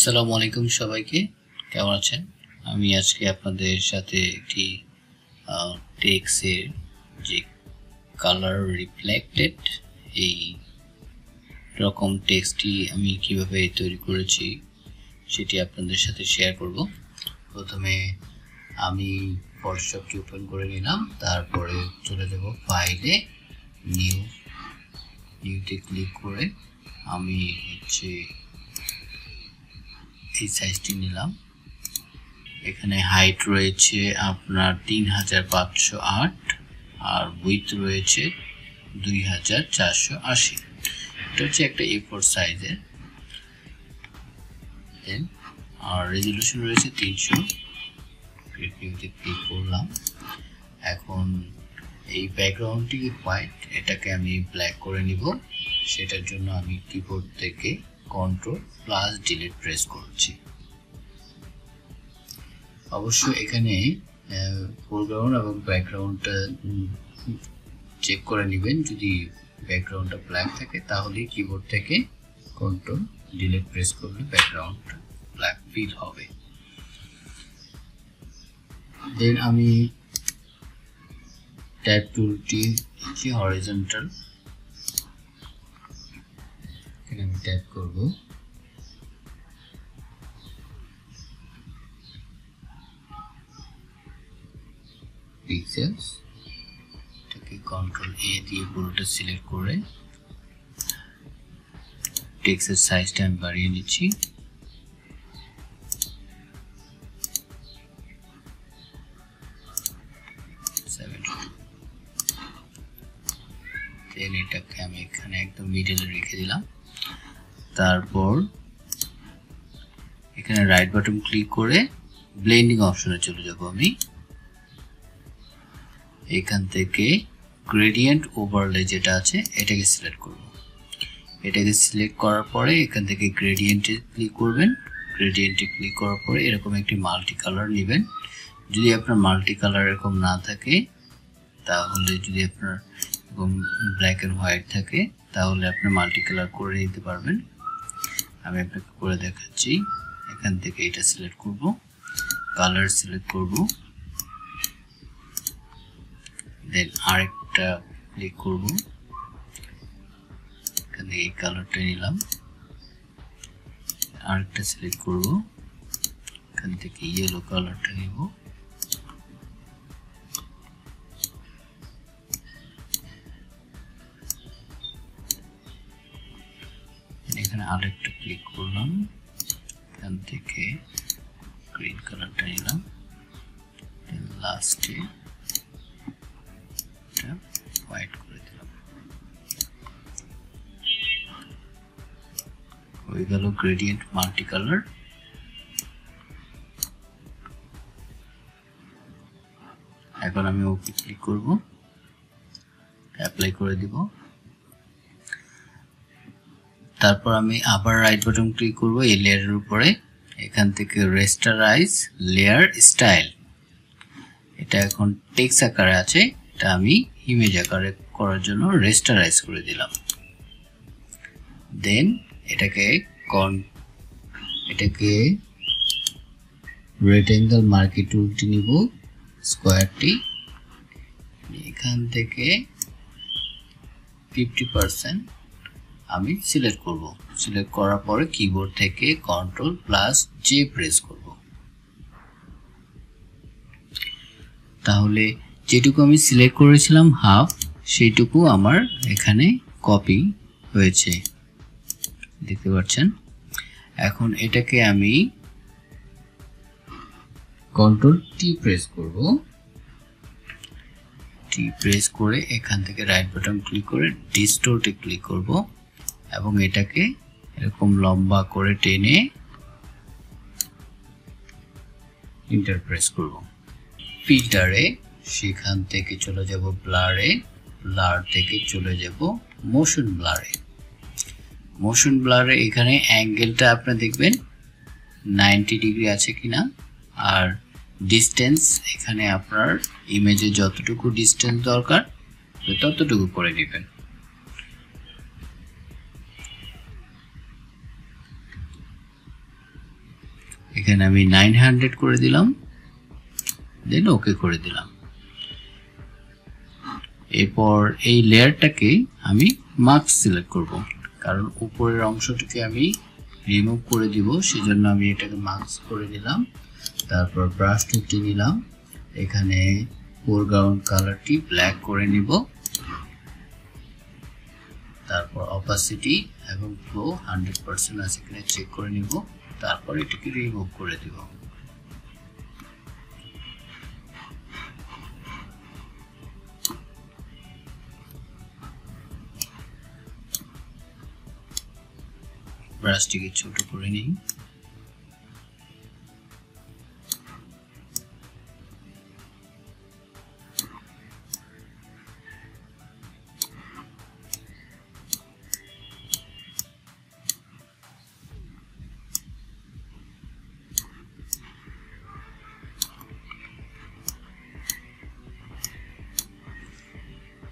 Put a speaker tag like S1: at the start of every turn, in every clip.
S1: আসসালামু আলাইকুম সবাইকে, কেমন আছেন? আমি আজকে আপনাদের সাথে একটি টেক্সটের যে কালার রিফ্লেক্টেড এই রকম টেক্সটটি আমি কিভাবে তৈরি করেছি সেটি আপনাদের সাথে শেয়ার করব। প্রথমে আমি ফটোশপটি ওপেন করে নিলাম, তারপরে চলে যাব ফাইলে, নিউতে ক্লিক করে আমি এই সাইজটি নিলাম। এখানে হাইট রয়েছে আপনার 3508 আর উইথ রয়েছে 2480। এটা হচ্ছে একটা A4 সাইজের। আর রেজুলেশন রয়েছে 300। নিউতে ক্লিক করলাম। এখন এই ব্যাকগ্রাউন্ডটি হোয়াইট, এটাকে আমি ব্ল্যাক করে নিব। সেটার জন্য আমি কিবোর্ড থেকে Ctrl+Delete প্রেস করছি। অবশ্যই এখানে ফোরগ্রাউন্ড এবং ব্যাকগ্রাউন্ডটা চেক করে নেবেন। যদি ব্যাকগ্রাউন্ডটা ব্ল্যাক থাকে তাহলে কিবোর্ড থেকে Ctrl+Delete প্রেস করলে ব্যাকগ্রাউন্ড ব্ল্যাক ফিল হবে। দেন আমি ট্যাব টুলটি নিচ্ছি হরিজন্টাল, এখানে আমি ট্যাপ করব। পিক্সেলস, এটাকে Ctrl+A দিয়ে পুরোটা সিলেক্ট করে টেক্সটের সাইজটা আমি বাড়িয়ে নিচ্ছি। দেন এটাকে আমি এখানে একদম মিডলে রেখে দিলাম। তারপর এখানে রাইট বাটন ক্লিক করে ব্লেন্ডিং অপশনে চলে যাব। আমি এখান থেকে গ্রেডিয়েন্ট ওভারলে যেটা আছে এটাকে সিলেক্ট করব। এটাকে সিলেক্ট করার পরে এখান থেকে গ্রেডিয়েন্টে ক্লিক করবেন। গ্রেডিয়েন্টে ক্লিক করার পরে এরকম একটি মাল্টি কালার নেবেন। যদি আপনার মাল্টি কালার এরকম না থাকে, তাহলে যদি আপনার এরকম ব্ল্যাক এন্ড হোয়াইট থাকে তাহলে আপনি মাল্টি কালার করে নিতে পারবেন। আমি আপনাকে করে দেখাচ্ছি। এখান থেকে এটা সিলেক্ট করব, কালার সিলেক্ট করব, দেন আরেকটা ক্লিক করব। এখান থেকে এই কালারটা নিলাম, আরেকটা সিলেক্ট করব, এখান থেকে ইয়েলো কালারটা নিব, এখানে আরেকটা ক্লিক করলাম, এখান থেকে গ্রিন কালারটা নিলাম, লাস্টে হোয়াইট করে দিলাম। হয়ে গেল গ্রেডিয়েন্ট মাল্টি কালার। এখন আমি ওকে ক্লিক করব, অ্যাপ্লাই করে দিব। তারপর আমি আবার রাইট বাটন ক্লিক করব এই লেয়ারের উপরে। এখান থেকে রেস্টারাইজ লেয়ার স্টাইল, এটা এখন টেক্সট আকারে আছে, এটা আমি ইমেজ আকারে করার জন্য রেস্টারাইজ করে দিলাম। দেন এটাকে রেক্টেঙ্গল মার্কি টুলটি নিব, স্কোয়ারটি, এখান থেকে 50% আমি সিলেক্ট করব। সিলেক্ট করার পরে কিবোর্ড থেকে Ctrl+J প্রেস করব। তাহলে যেটুকু আমি সিলেক্ট করেছিলাম হাফ, সেইটুকু আমার এখানে কপি হয়েছে, দেখতে পাচ্ছেন। এখন এটাকে আমি Ctrl+T প্রেস করব। টি প্রেস করে এখান থেকে রাইট বাটন ক্লিক করে ডিস্টোর্টে ক্লিক করব এবং এটাকে এরকম লম্বা করে টেনে এন্টার প্রেস করব। ফিল্টারে সেখান থেকে চলে যাব ব্লারে, ব্লার থেকে চলে যাব মোশন ব্লারে। মোশন ব্লারে এখানে অ্যাঙ্গেলটা আপনি দেখবেন 90 ডিগ্রি আছে কিনা, আর ডিসটেন্স এখানে আপনার ইমেজে যতটুকু ডিসটেন্স দরকার ততটুকু করে নেবেন। এখানে আমি 900 করে দিলাম, দেন ওকে করে দিলাম। এরপর এই লেয়ারটাকে আমি মাস্ক সিলেক্ট করব, কারণ উপরের অংশটাকে আমি রিমুভ করে দিব, সেজন্য আমি এটাকে মাস্ক করে দিলাম। তারপর ব্রাশ টুলটি নিলাম, এখানে ফোরগ্রাউন্ড কালারটি ব্ল্যাক করে নিব, তারপর অপাসিটি এবং ফ্লো 100% আছে কিনা চেক করে নিব, তারপর এটাকে রিমুভ করে দিব। ব্রাশটিকে ছোট করে নিই।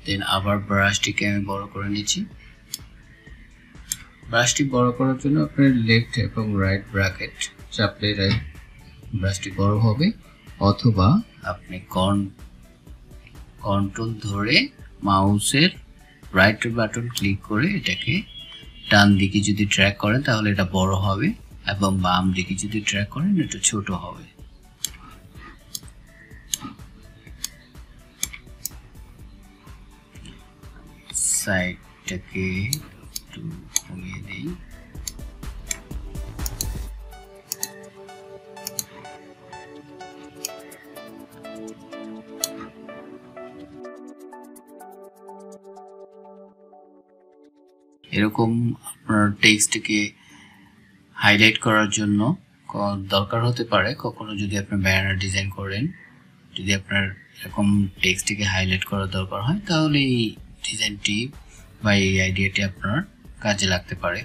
S1: দেন আবার ব্রাশটিকে আমি বড় করে নিচ্ছি। ব্রাশটি বড় করার জন্য আপনার লেফট এবং রাইট ব্র্যাকেট চাপলে ব্রাশটি বড় হবে, অথবা আপনি কন্ট্রোল ধরে মাউসের রাইট বাটন ক্লিক করে এটাকে ডান দিকে যদি ড্র্যাগ করেন তাহলে এটা বড় হবে, এবং বাম দিকে যদি ড্র্যাগ করেন এটা ছোট হবে। সাইডটাকে একটু কমিয়ে দিই। এরকম আপনার টেক্সটকে হাইলাইট করার জন্য দরকার হতে পারে কখনো, যদি আপনি ব্যানার ডিজাইন করেন, যদি আপনার এরকম টেক্সটকে হাইলাইট করার দরকার হয় তাহলে এই ডিজাইনটি বা এই আইডিয়াটি আপনার কাজে লাগতে পারে।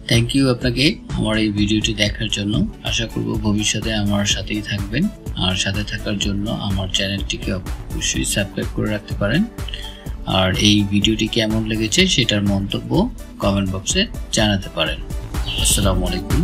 S1: থ্যাংক ইউ আপনাকে আমার এই ভিডিওটি দেখার জন্য। আশা করব ভবিষ্যতে আমার সাথেই থাকবেন, আর সাথে থাকার জন্য আমার চ্যানেলটিকে অবশ্যই সাবস্ক্রাইব করে রাখতে পারেন। আর এই ভিডিওটি কেমন লেগেছে সেটার মন্তব্য কমেন্ট বক্সে জানাতে পারেন। আসসালামু আলাইকুম।